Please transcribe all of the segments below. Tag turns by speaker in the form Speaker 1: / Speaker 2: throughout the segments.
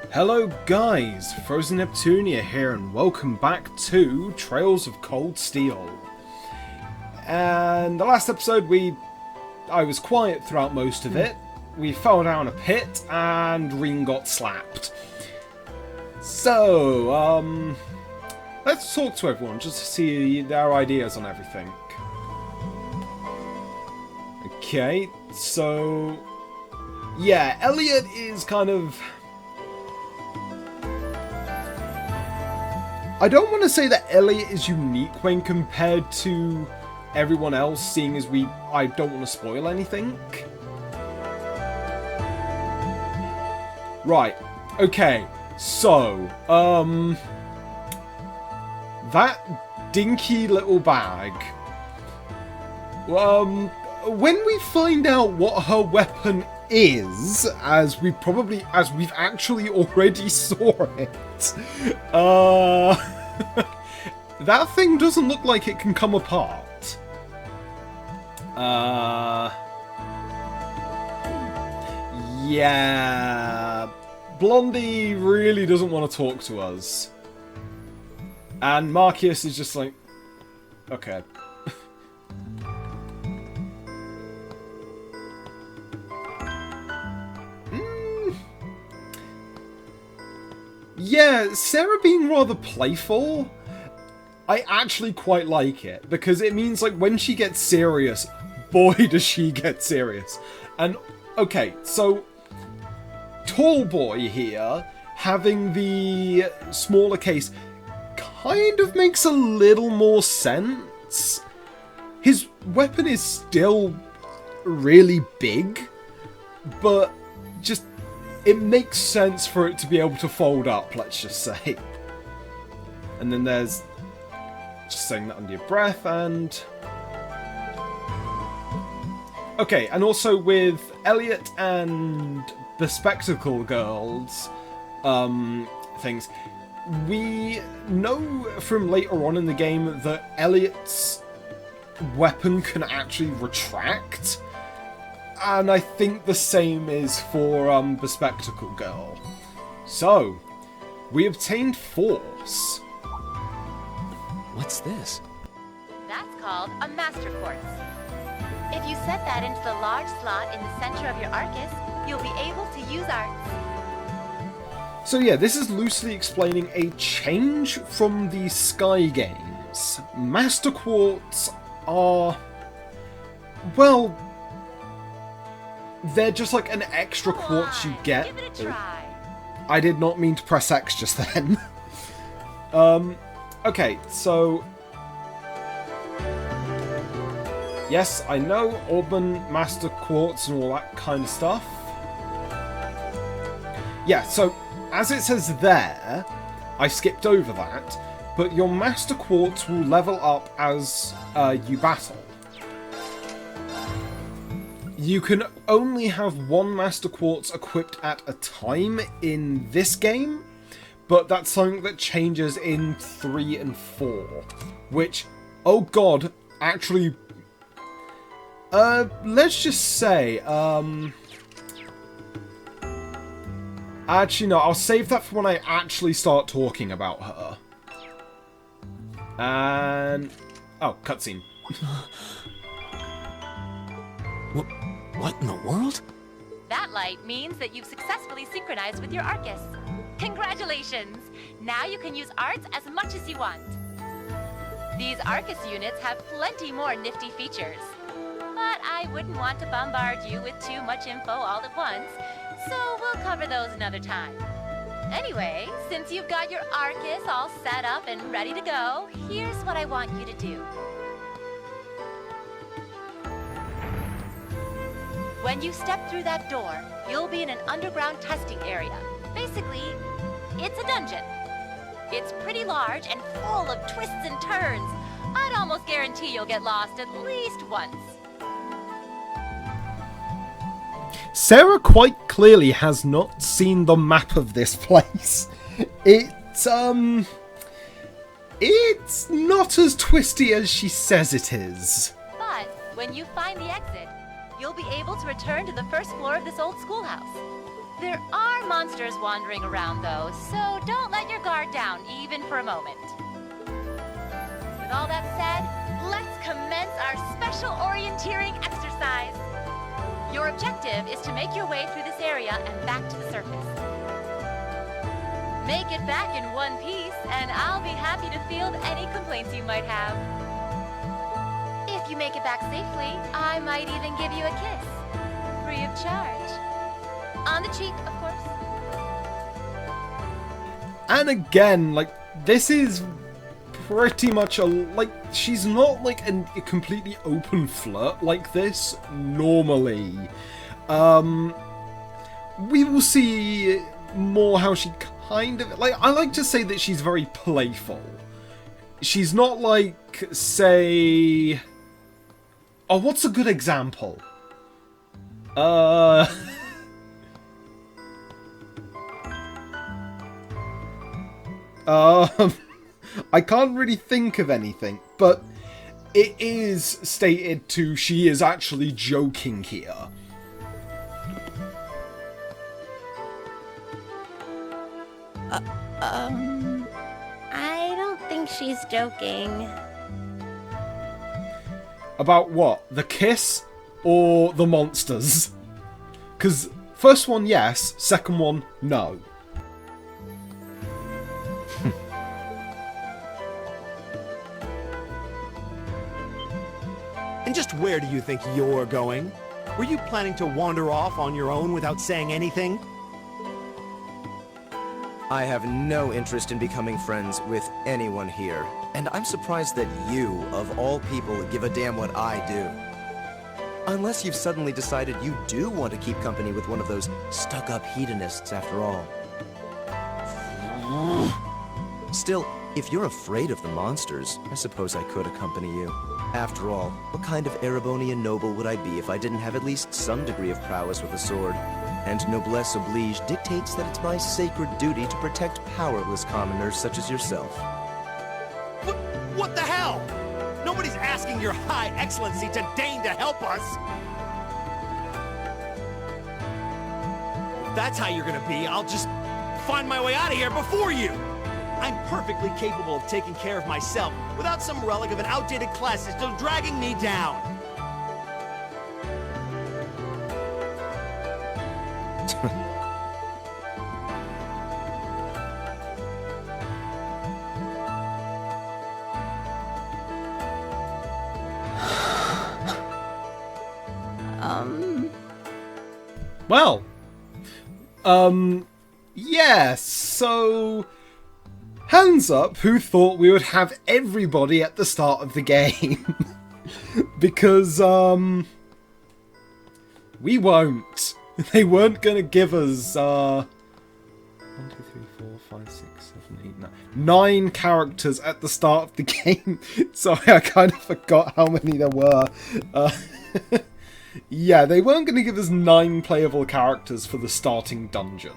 Speaker 1: Hello guys, Frozen Neptunia here and welcome back to Trails of Cold Steel. And the last episode I was quiet throughout most of it. We fell down a pit and Reen got slapped. So, let's talk to everyone just to see their ideas on everything. Okay, so yeah, Elliot is kind of... I don't want to say that Elliot is unique when compared to everyone else, seeing as I don't want to spoil anything. Right, okay, so, that dinky little bag, when we find out what her weapon is, as we've actually already saw it, that thing doesn't look like it can come apart. Yeah, Blondie really doesn't want to talk to us. And Marcus is just like, okay. Yeah, Sarah being rather playful, I actually quite like it, because it means, like, when she gets serious, boy does she get serious. And, okay, so, Tall Boy here, having the smaller case, kind of makes a little more sense. His weapon is still really big, but just... it makes sense for it to be able to fold up, let's just say. And then there's... just saying that under your breath, and... okay, and also with Elliot and the Spectacle Girls, things, we know from later on in the game that Elliot's weapon can actually retract. And I think the same is for the Spectacle Girl. So, we obtained Force.
Speaker 2: What's this?
Speaker 3: That's called a Master Quartz. If you set that into the large slot in the center of your Arcus, you'll be able to use arts.
Speaker 1: So yeah, this is loosely explaining a change from the Sky games. Master Quartz are... well... they're just like an extra quartz you get.
Speaker 3: Give it a try.
Speaker 1: I did not mean to press X just then. Okay, so... yes, I know Orban, Master Quartz and all that kind of stuff. Yeah, so, as it says there, I skipped over that, but your Master Quartz will level up as you battle. You can only have one Master Quartz equipped at a time in this game, but that's something that changes in 3 and 4, which, oh god, actually, let's just say, actually no, I'll save that for when I actually start talking about her. And, oh, cutscene.
Speaker 2: What in the world?
Speaker 3: That light means that you've successfully synchronized with your Arcus. Congratulations! Now you can use arts as much as you want. These Arcus units have plenty more nifty features. But I wouldn't want to bombard you with too much info all at once, so we'll cover those another time. Anyway, since you've got your Arcus all set up and ready to go, here's what I want you to do. When you step through that door, you'll be in an underground testing area. Basically, it's a dungeon. It's pretty large and full of twists and turns. I'd almost guarantee you'll get lost at least once.
Speaker 1: Sarah quite clearly has not seen the map of this place. It's not as twisty as she says it is.
Speaker 3: But when you find the exit, you'll be able to return to the first floor of this old schoolhouse. There are monsters wandering around, though, so don't let your guard down, even for a moment. With all that said, let's commence our special orienteering exercise. Your objective is to make your way through this area and back to the surface. Make it back in one piece, and I'll be happy to field any complaints you might have. If you make it back safely, I might even give you a kiss. Free of charge. On the cheek, of course.
Speaker 1: And again, like, this is pretty much she's not like a completely open flirt like this normally. We will see more how she kind of, like, I like to say that she's very playful. She's not like, say, oh, what's a good example? I can't really think of anything, but it is stated she is actually joking here.
Speaker 4: I don't think she's joking.
Speaker 1: About what? The kiss or the monsters? Because first one, yes. Second one, no.
Speaker 5: And just where do you think you're going? Were you planning to wander off on your own without saying anything?
Speaker 6: I have no interest in becoming friends with anyone here, and I'm surprised that you, of all people, give a damn what I do. Unless you've suddenly decided you do want to keep company with one of those stuck-up hedonists after all. Still, if you're afraid of the monsters, I suppose I could accompany you. After all, what kind of Erebonian noble would I be if I didn't have at least some degree of prowess with a sword? And noblesse oblige dictates that it's my sacred duty to protect powerless commoners such as yourself.
Speaker 5: What the hell? Nobody's asking your High Excellency to deign to help us! If that's how you're gonna be, I'll just find my way out of here before you! I'm perfectly capable of taking care of myself without some relic of an outdated class still dragging me down.
Speaker 1: Well, yes, so hands up who thought we would have everybody at the start of the game. Because, we won't. They weren't gonna give us, 1, 2, 3, 4, 5, 6, 7, 8, 9 characters at the start of the game. Sorry, I kind of forgot how many there were. Yeah, they weren't going to give us 9 playable characters for the starting dungeon.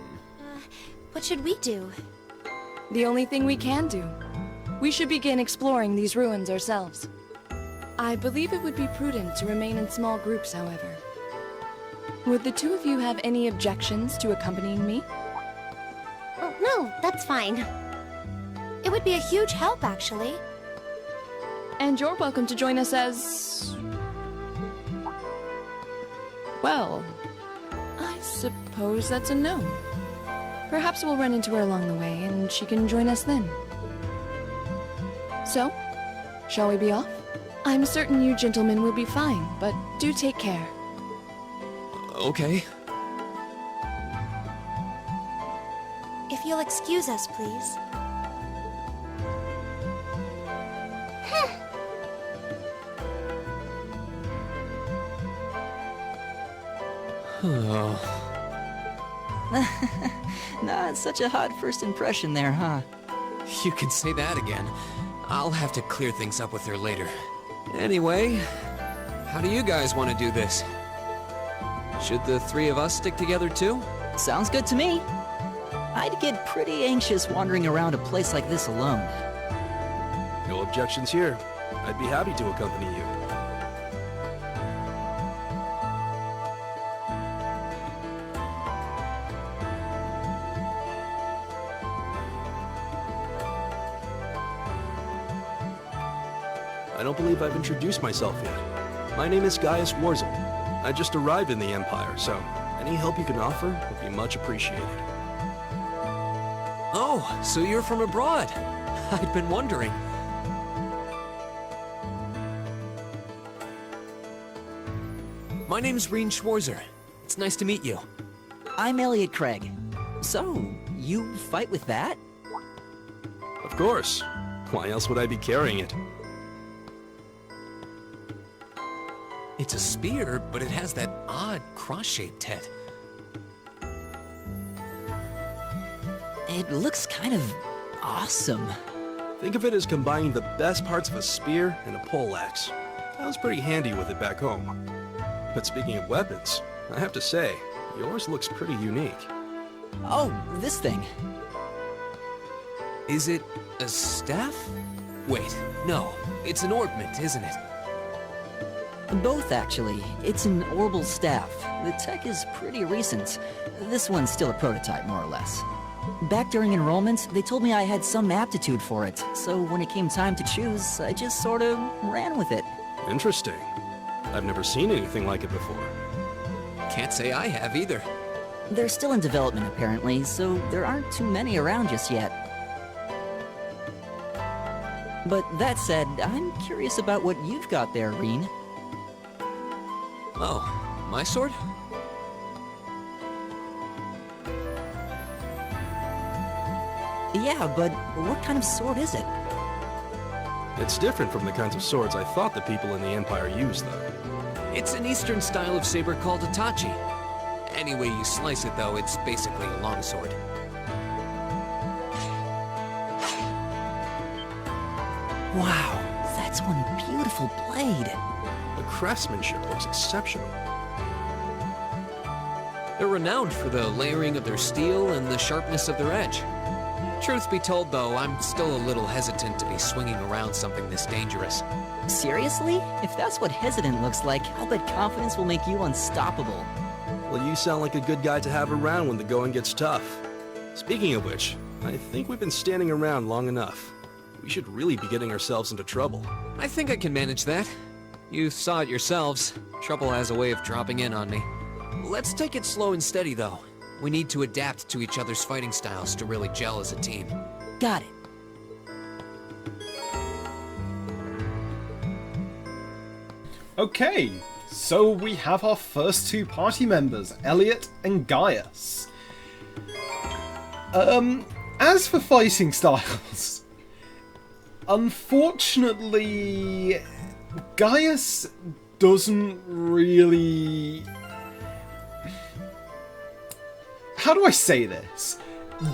Speaker 4: What should we do?
Speaker 7: The only thing we can do. We should begin exploring these ruins ourselves. I believe it would be prudent to remain in small groups, however. Would the two of you have any objections to accompanying me?
Speaker 4: Oh, no, that's fine. It would be a huge help, actually.
Speaker 7: And you're welcome to join us as... well, I suppose that's a no. Perhaps we'll run into her along the way, and she can join us then. So, shall we be off? I'm certain you gentlemen will be fine, but do take care.
Speaker 2: Okay.
Speaker 4: If you'll excuse us, please.
Speaker 8: Not such a hot first impression there, huh?
Speaker 2: You can say that again. I'll have to clear things up with her later. Anyway, how do you guys want to do this? Should the 3 of us stick together too?
Speaker 8: Sounds good to me. I'd get pretty anxious wandering around a place like this alone.
Speaker 9: No objections here. I'd be happy to accompany you. I don't believe I've introduced myself yet. My name is Gaius Warzel. I just arrived in the Empire, so any help you can offer would be much appreciated.
Speaker 2: Oh, so you're from abroad. I'd been wondering. My name's Rean Schwarzer. It's nice to meet you.
Speaker 8: I'm Elliot Craig. So, you fight with that?
Speaker 9: Of course. Why else would I be carrying it?
Speaker 2: It's a spear, but it has that odd cross-shaped head.
Speaker 8: It looks kind of awesome.
Speaker 9: Think of it as combining the best parts of a spear and a poleaxe. I was pretty handy with it back home. But speaking of weapons, I have to say, yours looks pretty unique.
Speaker 8: Oh, this thing.
Speaker 2: Is it a staff? Wait, no. It's an ornament, isn't it?
Speaker 8: Both, actually. It's an Orbal staff. The tech is pretty recent. This one's still a prototype, more or less. Back during enrollment, they told me I had some aptitude for it, so when it came time to choose, I just sort of ran with it.
Speaker 9: Interesting. I've never seen anything like it before.
Speaker 2: Can't say I have either.
Speaker 8: They're still in development, apparently, so there aren't too many around just yet. But that said, I'm curious about what you've got there, Rean.
Speaker 2: Oh, my sword?
Speaker 8: Yeah, but what kind of sword is it?
Speaker 9: It's different from the kinds of swords I thought the people in the Empire used, though.
Speaker 2: It's an Eastern style of saber called a tachi. Any way you slice it, though, it's basically a longsword.
Speaker 8: Wow, that's one beautiful blade.
Speaker 9: The craftsmanship looks exceptional.
Speaker 2: They're renowned for the layering of their steel and the sharpness of their edge. Truth be told, though, I'm still a little hesitant to be swinging around something this dangerous.
Speaker 8: Seriously? If that's what hesitant looks like, I'll bet confidence will make you unstoppable.
Speaker 9: Well, you sound like a good guy to have around when the going gets tough. Speaking of which, I think we've been standing around long enough. We should really be getting ourselves into trouble.
Speaker 2: I think I can manage that. You saw it yourselves. Trouble has a way of dropping in on me. Let's take it slow and steady, though. We need to adapt to each other's fighting styles to really gel as a team.
Speaker 8: Got it.
Speaker 1: Okay, so we have our first two party members, Elliot and Gaius. As for fighting styles, unfortunately, Gaius doesn't really... How do I say this?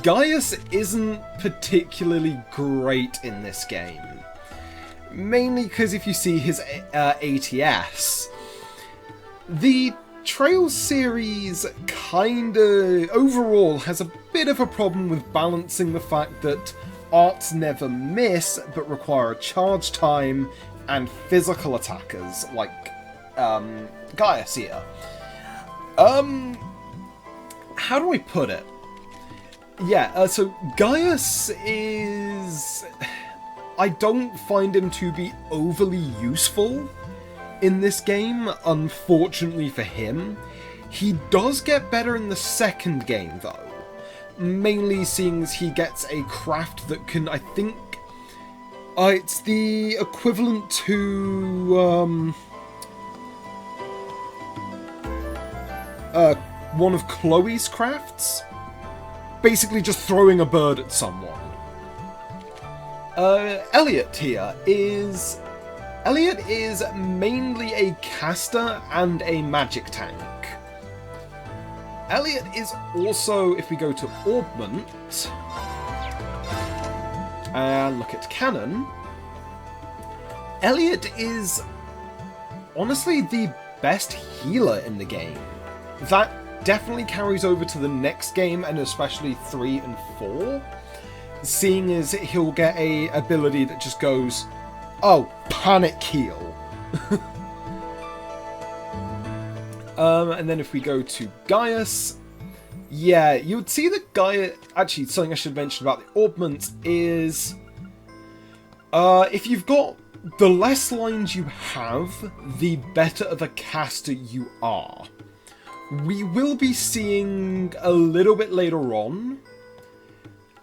Speaker 1: Gaius isn't particularly great in this game. Mainly because if you see his ATS, the Trails series kinda overall has a bit of a problem with balancing the fact that arts never miss but require charge time and physical attackers like Gaius here. How do I put it? Yeah, so Gaius is... I don't find him to be overly useful in this game, unfortunately for him. He does get better in the second game, though. Mainly seeing as he gets a craft that can, I think... it's the equivalent to... one of Chloe's crafts. Basically just throwing a bird at someone. Elliot here is... Elliot is mainly a caster and a magic tank. Elliot is also, if we go to Augment, and look at Canon, Elliot is honestly the best healer in the game. That definitely carries over to the next game, and especially 3 and 4, seeing as he'll get a ability that just goes, oh, panic heal. And then if we go to Gaius, yeah, you would see that Gaius... Actually, something I should mention about the Augment is... if you've got the less lines you have, the better of a caster you are. We will be seeing a little bit later on,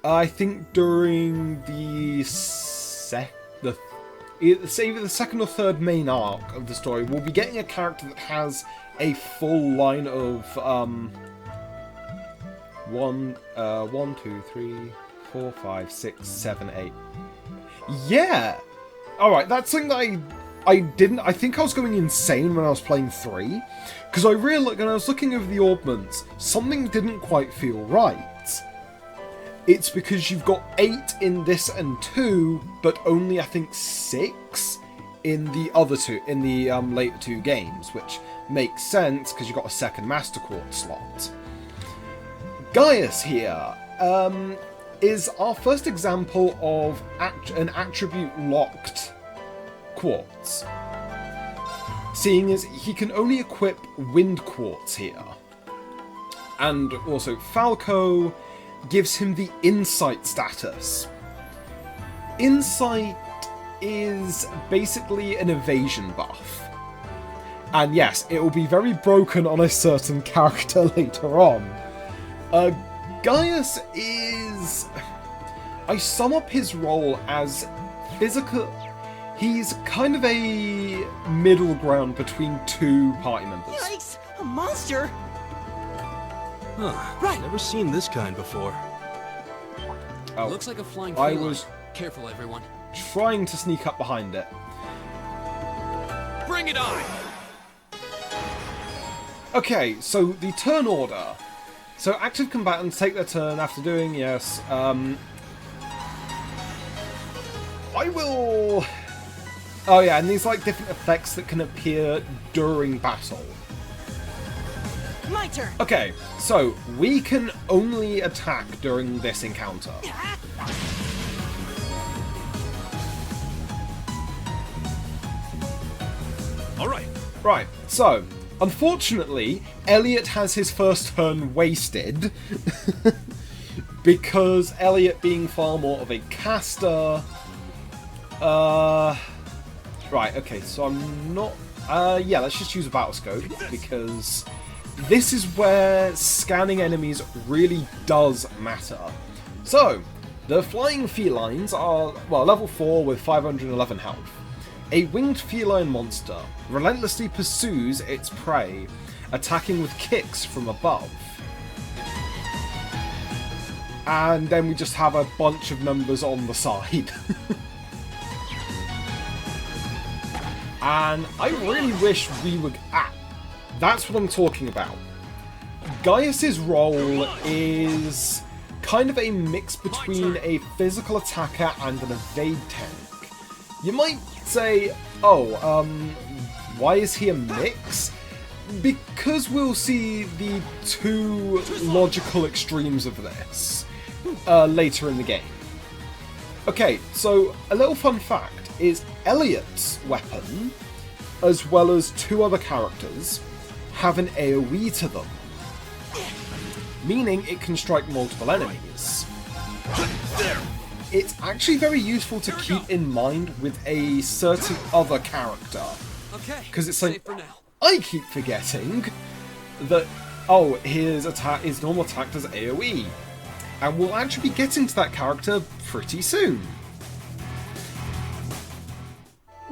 Speaker 1: I think during it's either the second or third main arc of the story, we'll be getting a character that has a full line of 1, 2, 3, 4, 5, 6, 7, 8. Yeah! Alright, that's something that I think I was going insane when I was playing 3, because I realised when I was looking over the orbments, something didn't quite feel right. It's because you've got 8 in this and 2, but only I think 6 in the other 2, in the later 2 games, which makes sense because you've got a second Master Quartz slot. Gaius here is our first example of an attribute-locked quartz, seeing as he can only equip Wind Quartz here. And also Falco gives him the Insight status. Insight is basically an evasion buff. And yes, it will be very broken on a certain character later on. Gaius is... I sum up his role as physical... He's kind of a middle ground between 2 party members.
Speaker 5: Yikes! A monster?
Speaker 9: Huh.
Speaker 5: Right.
Speaker 9: Never seen this kind before.
Speaker 1: Oh,
Speaker 2: Looks like a flying
Speaker 1: I
Speaker 2: feline.
Speaker 1: was
Speaker 2: Careful, everyone.
Speaker 1: trying to sneak up behind it.
Speaker 2: Bring it on!
Speaker 1: Okay, so the turn order. So active combatants take their turn after doing, yes, I will... Oh yeah, and these like different effects that can appear during battle.
Speaker 5: My turn.
Speaker 1: Okay, so we can only attack during this encounter.
Speaker 9: All right.
Speaker 1: Right, so, unfortunately, Elliot has his first turn wasted. Because Elliot being far more of a caster... Right, okay, so I'm not... yeah, let's just use a battle scope, because this is where scanning enemies really does matter. So, the flying felines are, well, level 4 with 511 health. A winged feline monster relentlessly pursues its prey, attacking with kicks from above. And then we just have a bunch of numbers on the side. And I really wish we would... that's what I'm talking about. Gaius's role is kind of a mix between a physical attacker and an evade tank. You might say, oh, why is he a mix? Because we'll see the 2 logical extremes of this later in the game. Okay, so a little fun fact is Elliot's weapon, as well as 2 other characters, have an AoE to them, meaning it can strike multiple enemies. It's actually very useful to keep in mind with a certain other character, because it's like, I keep forgetting that, oh, his normal attack does AoE, and we'll actually be getting to that character pretty soon.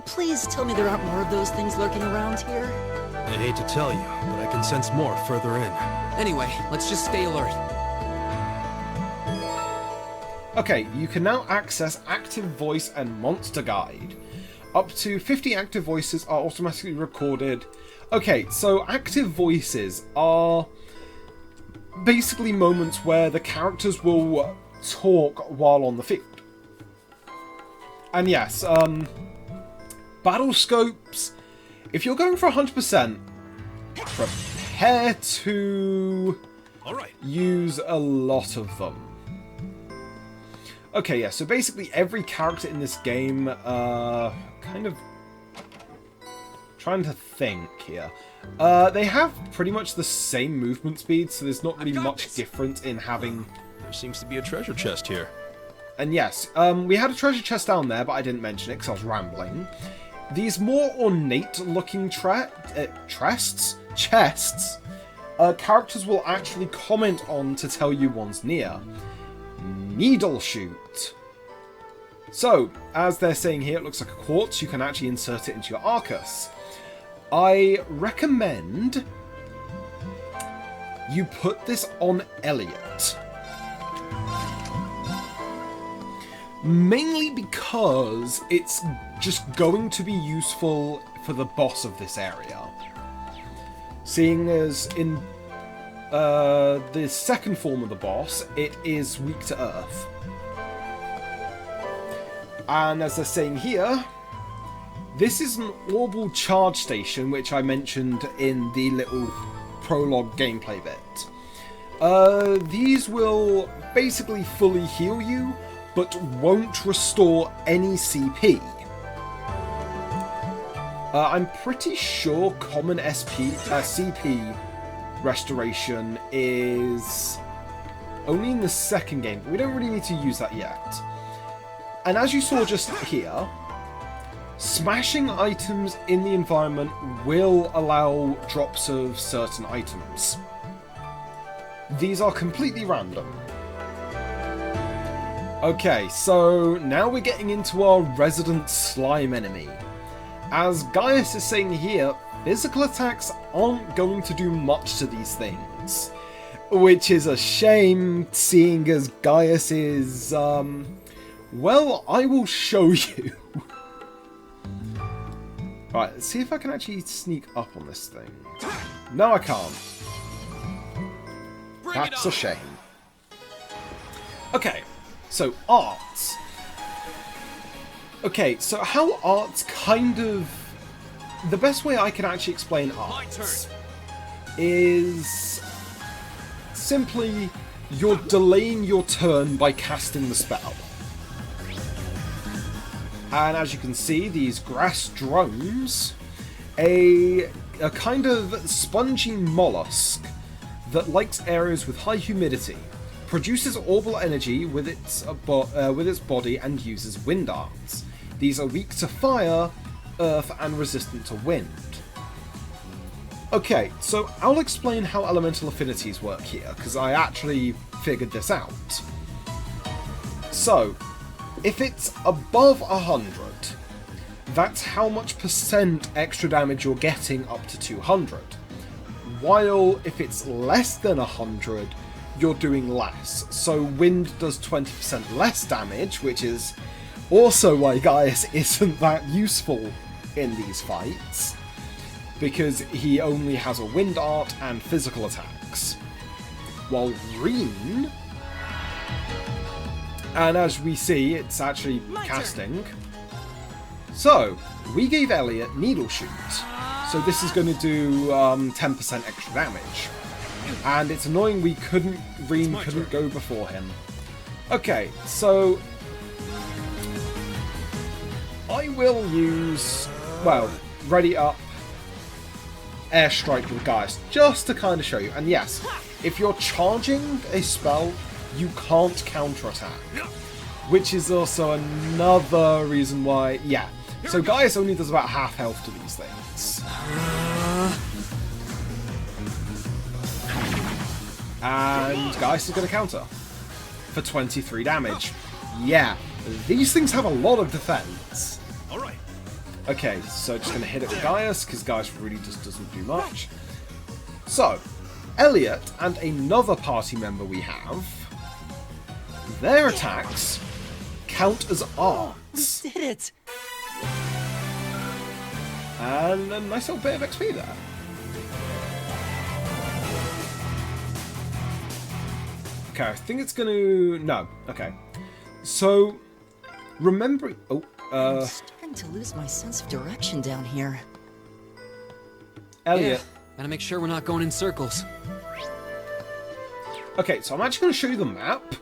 Speaker 8: Please tell me there aren't more of those things lurking around here.
Speaker 9: I hate to tell you, but I can sense more further in.
Speaker 2: Anyway, let's just stay alert.
Speaker 1: Okay, you can now access Active Voice and Monster Guide. Up to 50 active voices are automatically recorded. Okay, so active voices are basically moments where the characters will talk while on the field. And yes, battle scopes, if you're going for 100%, prepare to use a lot of them. Okay, yeah, so basically every character in this game, kind of trying to think here. They have pretty much the same movement speed, so there's not really much difference in having...
Speaker 9: There seems to be a treasure chest here.
Speaker 1: And yes, we had a treasure chest down there, but I didn't mention it because I was rambling. These more ornate-looking chests, characters will actually comment on to tell you one's near. Needle shoot. So, as they're saying here, it looks like a quartz. You can actually insert it into your Arcus. I recommend you put this on Elliot. Mainly because it's just going to be useful for the boss of this area. Seeing as in the second form of the boss, it is weak to earth. And as they're saying here, this is an orbital charge station, which I mentioned in the little prologue gameplay bit. These will basically fully heal you, but won't restore any CP. I'm pretty sure common CP restoration is only in the second game, but we don't really need to use that yet. And as you saw just here, smashing items in the environment will allow drops of certain items. These are completely random. Okay, so now we're getting into our resident slime enemy. As Gaius is saying here, physical attacks aren't going to do much to these things. Which is a shame, seeing as Gaius is, well, I will show you. Right, let's see if I can actually sneak up on this thing. No, I can't. That's a shame. Okay, so arts. Okay, so how arts kind of... The best way I can actually explain arts is simply you're delaying your turn by casting the spell. And as you can see, these grass drones, a kind of spongy mollusk that likes areas with high humidity, produces orbital energy with its body and uses wind arts. These are weak to fire, earth, and resistant to wind. Okay, so I'll explain how elemental affinities work here, because I actually figured this out. So, if it's above 100, that's how much percent extra damage you're getting up to 200. While if it's less than 100, you're doing less. So wind does 20% less damage, which is also why Gaius isn't that useful in these fights, because he only has a wind art and physical attacks. While Green, and as we see, it's actually casting. So, we gave Elliot Needle Shoot, so this is going to do 10% extra damage. And it's annoying Green couldn't go before him. Okay, so I will use, well, ready up, airstrike with Gaius, just to kind of show you. And yes, if you're charging a spell, you can't counterattack, which is also another reason why, yeah. So Gaius only does about half health to these things. And Gaius is going to counter for 23 damage. Yeah, these things have a lot of defense.
Speaker 5: Alright.
Speaker 1: Okay, so just going to hit it with Gaius, because Gaius really just doesn't do much. So, Elliot and another party member we have, their attacks count as arts.
Speaker 8: We did it!
Speaker 1: And a nice little bit of XP there. Okay, I think it's gonna... No, okay. So, remembering... Oh,
Speaker 8: I'm starting to lose my sense of direction down here.
Speaker 1: Elliot.
Speaker 2: Yeah, gotta make sure we're not going in circles.
Speaker 1: Okay, so I'm actually going to show you the map.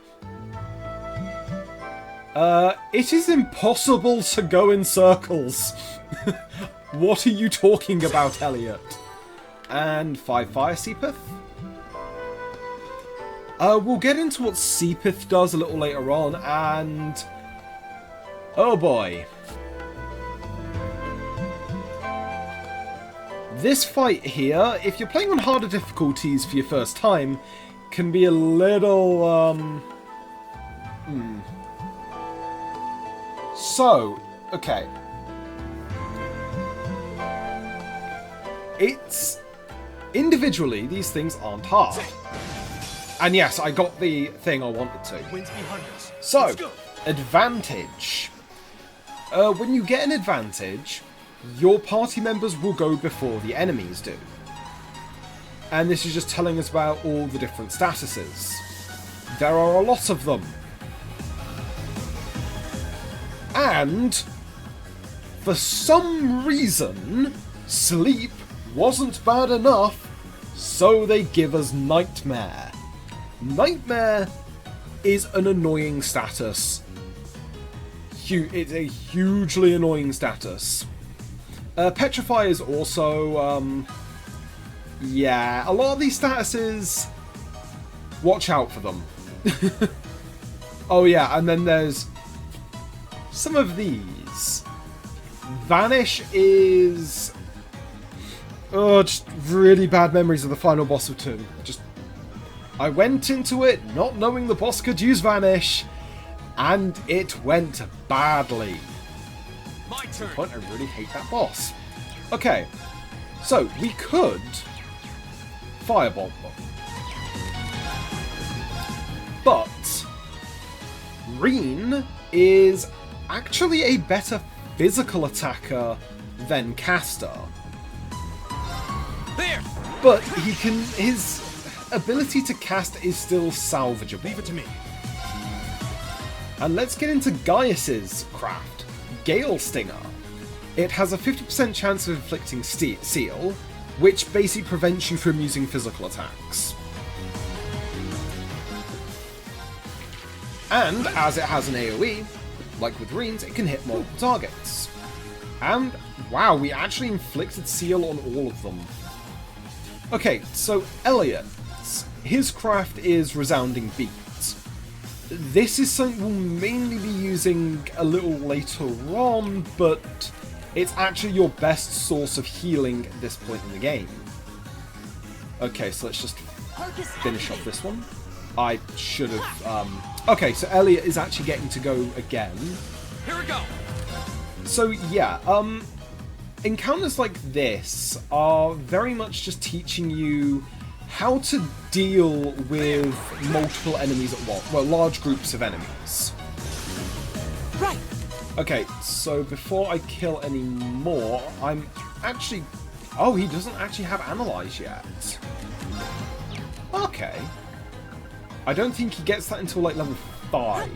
Speaker 1: It is impossible to go in circles. What are you talking about, Elliot? And 5 Fire Seepeth. We'll get into what Sepith does a little later on, and... oh boy. This fight here, if you're playing on harder difficulties for your first time, can be a little, So, okay. It's... individually, these things aren't hard. And yes, I got the thing I wanted to. So, advantage. When you get an advantage, your party members will go before the enemies do. And this is just telling us about all the different statuses. There are a lot of them. And, for some reason, sleep wasn't bad enough, so they give us Nightmare. Nightmare is an annoying status. It's a hugely annoying status. Petrify is also, yeah, a lot of these statuses, watch out for them. Oh yeah, and then there's some of these. Vanish is... oh, just really bad memories of the final boss of 2. I went into it not knowing the boss could use Vanish, and it went badly.
Speaker 5: My turn.
Speaker 1: To the point I really hate that boss. Okay, so we could Fireball them. But Rean is actually a better physical attacker than Castor.
Speaker 5: There.
Speaker 1: But his ability to cast is still salvageable.
Speaker 5: Leave it to me.
Speaker 1: And let's get into Gaius's craft, Gale Stinger. It has a 50% chance of inflicting seal, which basically prevents you from using physical attacks. And as it has an AoE, like with Rean's, it can hit multiple targets. And wow, we actually inflicted seal on all of them. Okay, so Elliot, his craft is Resounding Beat. This is something we'll mainly be using a little later on, but it's actually your best source of healing at this point in the game. Okay, so let's just finish off this one. I should have... okay, so Elliot is actually getting to go again.
Speaker 5: Here we go.
Speaker 1: So yeah, encounters like this are very much just teaching you how to deal with multiple enemies at once. Well, large groups of enemies.
Speaker 5: Right.
Speaker 1: Okay, so before I kill any more, I'm actually... oh, he doesn't actually have Analyze yet. Okay. I don't think he gets that until like level 5.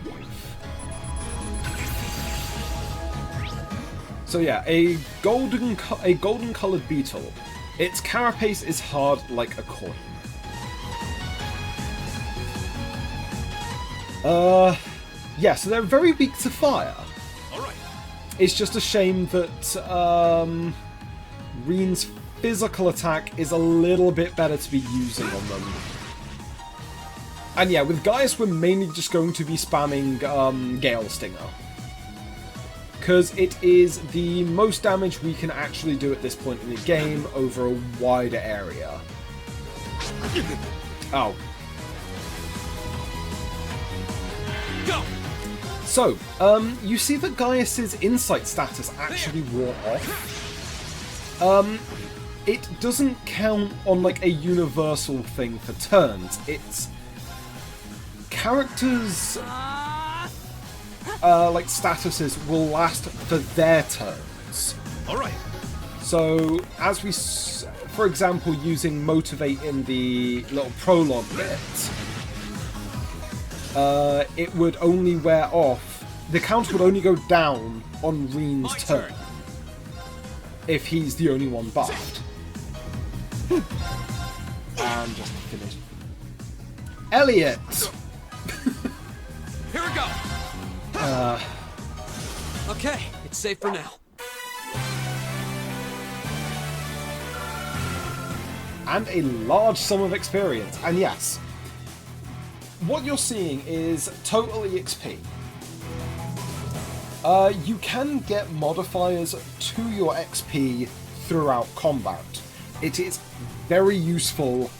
Speaker 1: So yeah, a golden coloured beetle. Its carapace is hard like a coin. Yeah, so they're very weak to fire.
Speaker 5: Alright.
Speaker 1: It's just a shame that Rean's physical attack is a little bit better to be using on them. And yeah, with Gaius we're mainly just going to be spamming Gale Stinger. Because it is the most damage we can actually do at this point in the game over a wider area. Oh.
Speaker 5: Go.
Speaker 1: So, you see that Gaius's insight status actually wore off. It doesn't count on like a universal thing for turns. It's characters like statuses will last for their turns.
Speaker 5: Alright.
Speaker 1: So, as we, for example, using Motivate in the little prologue bit, it would only wear off, the counter would only go down on Rean's turn if he's the only one buffed. And just finish. Elliot!
Speaker 5: Here we go.
Speaker 2: Okay, it's safe for now.
Speaker 1: And a large sum of experience. And yes, what you're seeing is totally XP. You can get modifiers to your XP throughout combat. It is very useful,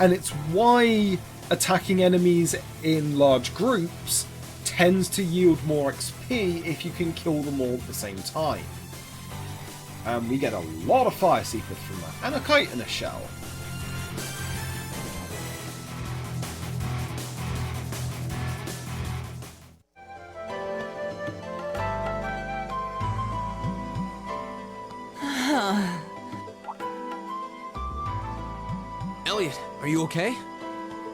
Speaker 1: and it's why attacking enemies in large groups tends to yield more XP if you can kill them all at the same time. And we get a lot of Fire Seepers from that, and a kite and a shell.
Speaker 2: Elliot, are you okay?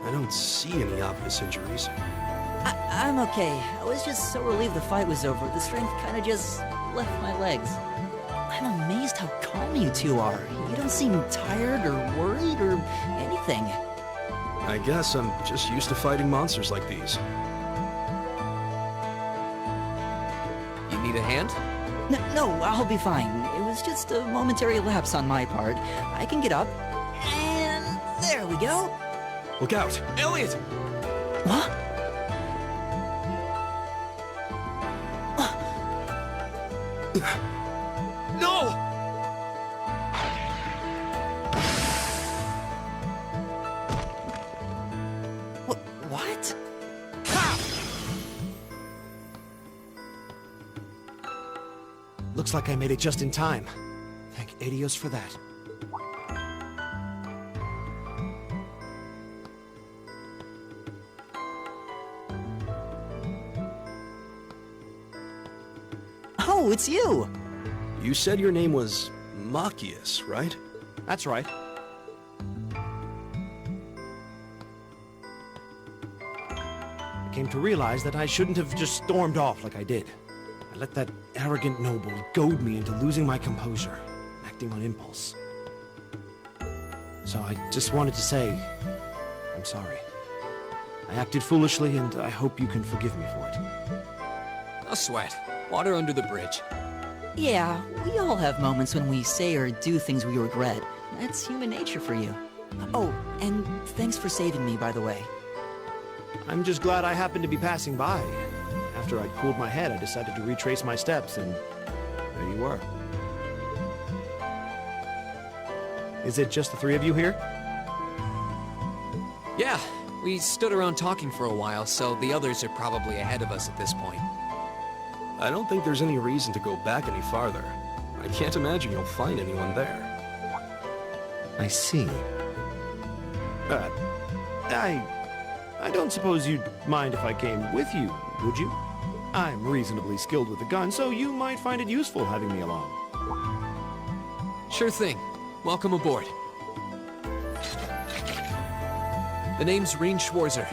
Speaker 9: I don't see any obvious injuries.
Speaker 8: I'm okay. I was just so relieved the fight was over. The strength kind of just left my legs. I'm amazed how calm you two are. You don't seem tired or worried or anything.
Speaker 9: I guess I'm just used to fighting monsters like these.
Speaker 2: You need a hand?
Speaker 8: No, I'll be fine. It was just a momentary lapse on my part. I can get up. And there we go.
Speaker 9: Look out!
Speaker 2: Elliot!
Speaker 8: What?
Speaker 2: No!
Speaker 8: What?
Speaker 5: Looks like I made it just in time. Thank Adios for that.
Speaker 8: Oh, it's you!
Speaker 9: You said your name was Machias, right?
Speaker 5: That's right. I came to realize that I shouldn't have just stormed off like I did. I let that arrogant noble goad me into losing my composure, acting on impulse. So I just wanted to say, I'm sorry. I acted foolishly, and I hope you can forgive me for it.
Speaker 2: No sweat. Water under the bridge.
Speaker 8: Yeah, we all have moments when we say or do things we regret. That's human nature for you. Oh, and thanks for saving me, by the way.
Speaker 5: I'm just glad I happened to be passing by. After I'd cooled my head, I decided to retrace my steps, and there you were. Is it just the three of you here?
Speaker 2: Yeah, we stood around talking for a while, so the others are probably ahead of us at this point.
Speaker 9: I don't think there's any reason to go back any farther. I can't imagine you'll find anyone there.
Speaker 5: I see. I don't suppose you'd mind if I came with you, would you? I'm reasonably skilled with a gun, so you might find it useful having me along.
Speaker 2: Sure thing. Welcome aboard. The name's Rean Schwarzer.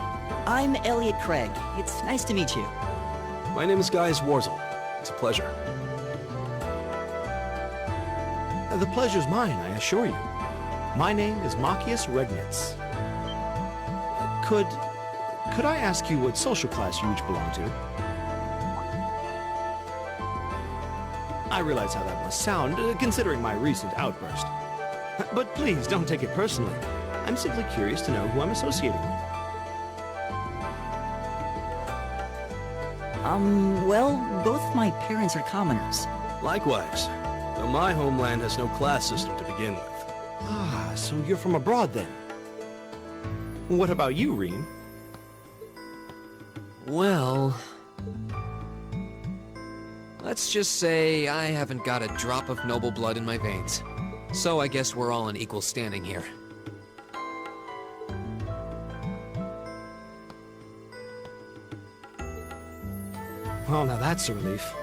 Speaker 8: I'm Elliot Craig. It's nice to meet you.
Speaker 9: My name is Guy Zwarzel. It's a pleasure.
Speaker 5: The pleasure's mine, I assure you. My name is Machias Regnitz. Could I ask you what social class you each belong to? I realize how that must sound, considering my recent outburst. But please, don't take it personally. I'm simply curious to know who I'm associating with.
Speaker 8: Well, both my parents are commoners.
Speaker 9: Likewise, though my homeland has no class system to begin with.
Speaker 5: Ah, so you're from abroad then? What about you, Rean?
Speaker 2: Well... let's just say I haven't got a drop of noble blood in my veins. So I guess we're all in equal standing here.
Speaker 5: Well, now that's a relief.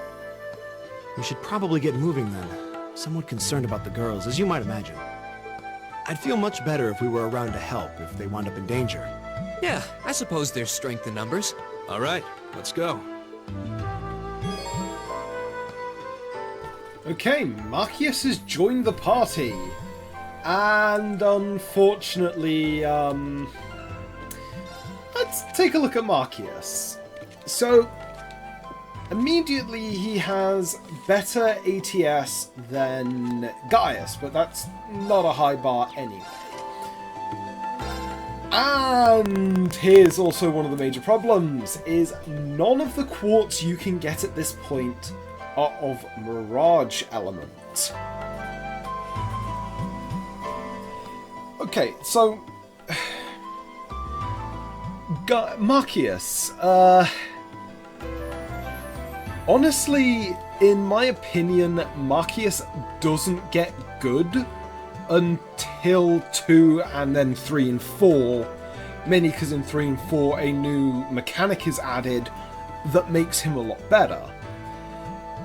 Speaker 5: We should probably get moving then. Somewhat concerned about the girls, as you might imagine. I'd feel much better if we were around to help if they wound up in danger.
Speaker 2: Yeah, I suppose there's strength in numbers.
Speaker 9: All right, let's go.
Speaker 1: Okay, Machias has joined the party. And unfortunately, let's take a look at Machias. So, immediately he has better ATS than Gaius, but that's not a high bar anyway. And here's also one of the major problems, is none of the quartz you can get at this point are of Mirage element. Okay, so... Marcius, honestly, in my opinion, Marcius doesn't get good until 2 and then 3 and 4, mainly because in 3 and 4 a new mechanic is added that makes him a lot better.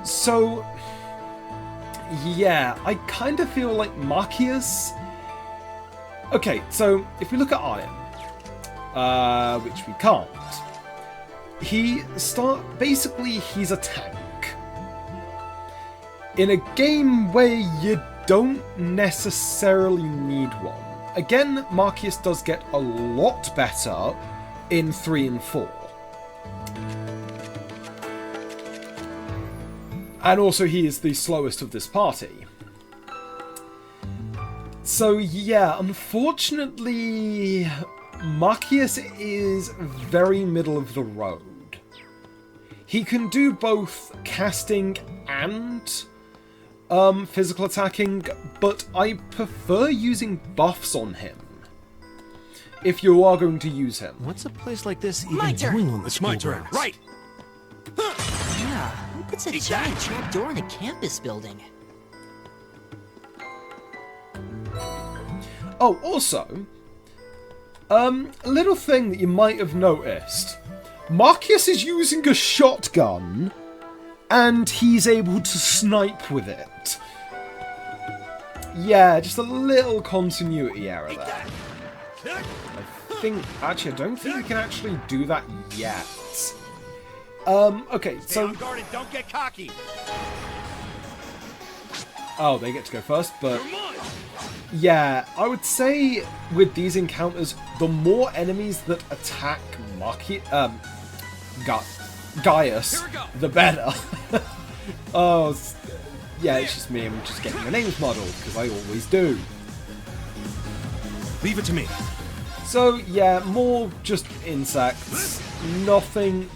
Speaker 1: So, yeah, I kind of feel like Marcius... Okay, so if we look at Iron, which we can't, basically he's a tank. In a game where you don't necessarily need one. Again, Marcius does get a lot better in 3 and 4. And also he is the slowest of this party. So yeah, unfortunately, Marcius is very middle of the road. He can do both casting and physical attacking, but I prefer using buffs on him. If you are going to use him.
Speaker 5: What's a place like this even doing on the
Speaker 9: It's my
Speaker 5: school
Speaker 9: turn,
Speaker 5: grounds?
Speaker 9: right?
Speaker 8: Yeah, who puts a giant trapdoor in a campus building?
Speaker 1: Oh, also, a little thing that you might have noticed. Marcius is using a shotgun, and he's able to snipe with it. Yeah, just a little continuity error there. I don't think we can actually do that yet. Okay, so...
Speaker 9: Don't get cocky.
Speaker 1: Oh, they get to go first, but... Yeah, I would say with these encounters, the more enemies that attack Gaius, the better. Oh, yeah, it's just me. I'm just getting the names muddled, because I always do.
Speaker 9: Leave it to me.
Speaker 1: So, yeah, more just insects. Nothing...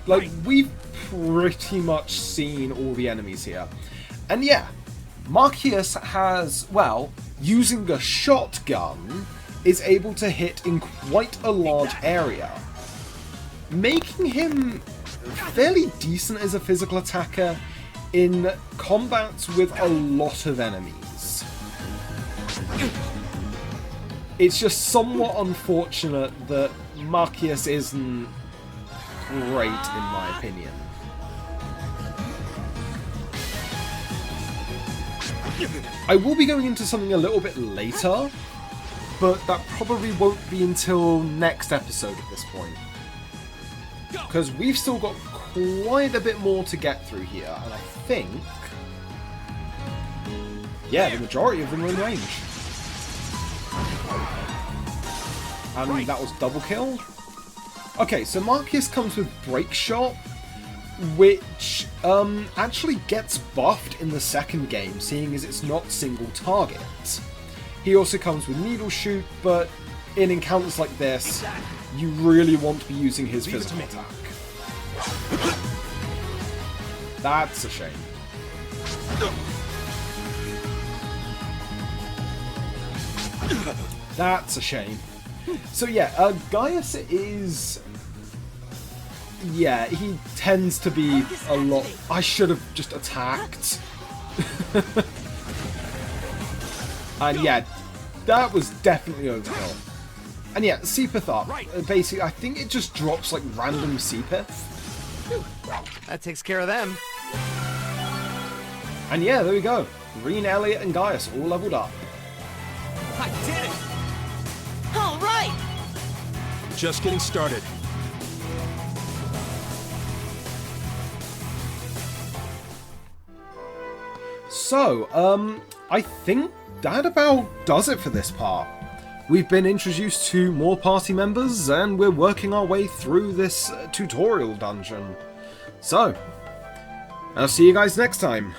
Speaker 1: Like, we've pretty much seen all the enemies here. And yeah, Marcius has, well, using a shotgun, is able to hit in quite a large area, making him fairly decent as a physical attacker in combats with a lot of enemies. It's just somewhat unfortunate that Marcius isn't great, in my opinion. I will be going into something a little bit later, but that probably won't be until next episode at this point. Because we've still got quite a bit more to get through here, and I think... yeah, the majority of them are in range. And that was double kill. Okay, so Marcius comes with Break Shot, which actually gets buffed in the second game, seeing as it's not single target. He also comes with Needle Shoot, but in encounters like this, you really want to be using his physical attack. That's a shame. That's a shame. So yeah, Gaius is... yeah, he tends to be a lot... I should have just attacked. And yeah, that was definitely overkill. And yeah, Seepith up. Basically, I think it just drops like random Seepith.
Speaker 5: That takes care of them.
Speaker 1: And yeah, there we go. Green, Elliot, and Gaius all leveled up.
Speaker 9: I did it!
Speaker 8: All right!
Speaker 9: Just getting started.
Speaker 1: So, I think that about does it for this part. We've been introduced to more party members, and we're working our way through this tutorial dungeon. So, I'll see you guys next time.